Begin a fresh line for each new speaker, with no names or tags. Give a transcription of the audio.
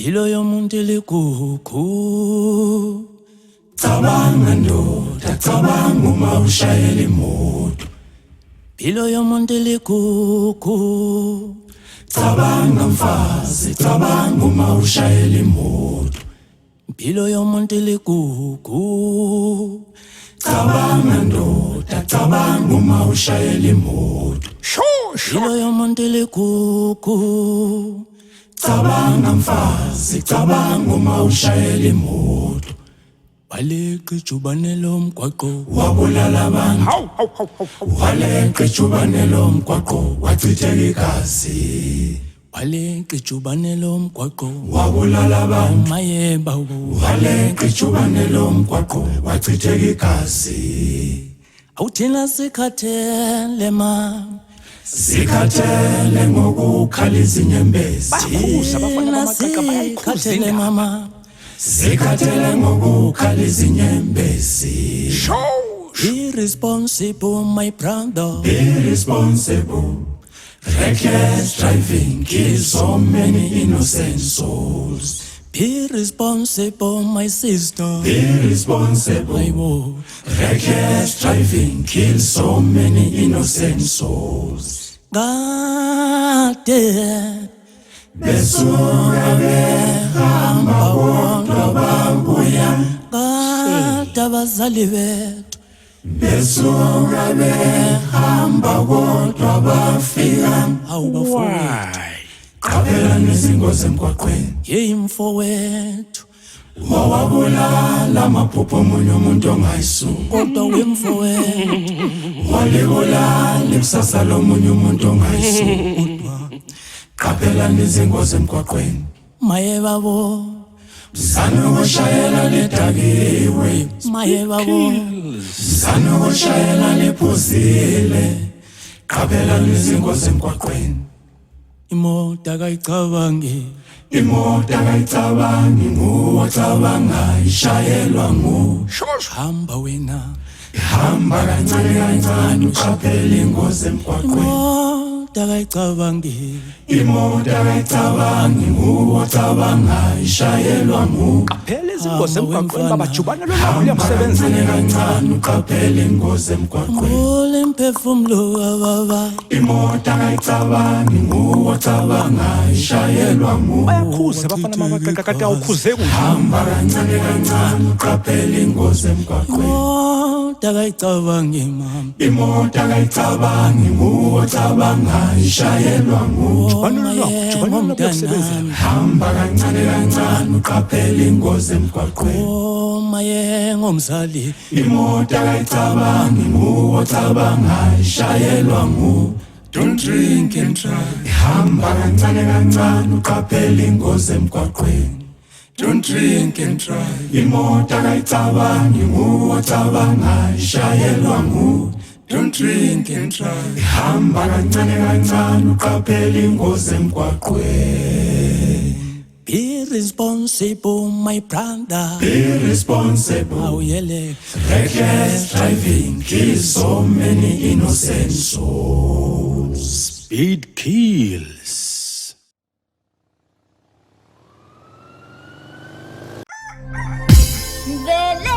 Impilo yomuntu iligugu.
Cabanga ndoda, cabanga uma ushayela imoto.
Impilo yomuntu iligugu.
Cabanga mfazi, cabanga uma ushayela imoto.
Impilo yomuntu iligugu.
Cabanga ndoda, cabanga uma ushayela imoto.
Impilo yomuntu iligugu.
Cabanga mfazi, cabanga uma ushayela imoto.
Waleqa ijubane lomgwaqo
Wabulala abantu, waleqa ijubane lomgwaqo, wachitheka igazi.
waleqa ijubane lomgwaqo
Wabulala abantu,
mayeba
waleqa ijubane lomgwaqo, wachitheka igazi.
awuthina sikhathele ma
Zikhathele ngokukhala izinyembezi.
thina sikhathele mama
Zikhathele ngokukhala izinyembezi.
irresponsible my brother
Irresponsible, reckless driving kills so many innocent souls.
be responsible my sister
Irresponsible,
ayibo
reckless driving kills so many innocent souls.
kade
Besuka behamba kodwa babuya.
kade abazali bethu
Besuka behamba kodwa bafika.
awubafowethu
Qaphela nezingozi emgwaqweni.
yeyimfowethu
Wawabulala amaphupho omunye umuntu ongayisuki.
kodwa wemfowethu
Walibulala ikusasa lomunye umuntu ongayisuki. Qaphela nezingozi emgwaqweni.
maye babo
Zana ukushayela ledakiwe.
maye babo
Zana ukushayela lephuzile. Qaphela nezingozi emgwaqweni.
imoto akayicabangi
Imoto akayicabangi nguwe ocabanga ishayelwa nguwe.
hamba wena
Hamba kancane kancane uqaphele ingozi emgwaqweni.
imoto akayicabangi
Imoto akayicabangi nguwe ocabanga ishayelwa nguwe.
Phela izingozi emgwaqweni babajubane lo
Hamba
luyamsebenzela.
kancane kancane uqaphele ingozi emgwaqweni.
ngole mphefumulo kababa
Imoto akayicabangi nguwe ocabanga ishayelwa nguwe.
Bayakhuza bafana amabaqeqa kade awukhuzeki.
Hamba kancane kancane uqaphele ingozi emgwaqweni.
imoto akayicabangi mama
Imoto akayicabangi nguwe ocabanga ishayelwa nguwe.
omaye ngomntanami
Hamba kancane kancane uqaphele ingozi emgwaqweni.
omaye ngomzali
Imoto akayicabangi nguwe ocabanga ishayelwa nguwe. Don't drink and drive. Hamba kancane kancane uqaphele ingozi emgwaqweni. Don't drink and drive. Imoto akayicabangi nguwe ocabanga ishayelwa nguwe. Don't drink and drive. Hamba kancane kancane uqaphele ingozi emgwaqweni.
be responsible my brother
Irresponsible,
awuyele
reckless driving kills so many innocent souls.
Speed kills.
Vele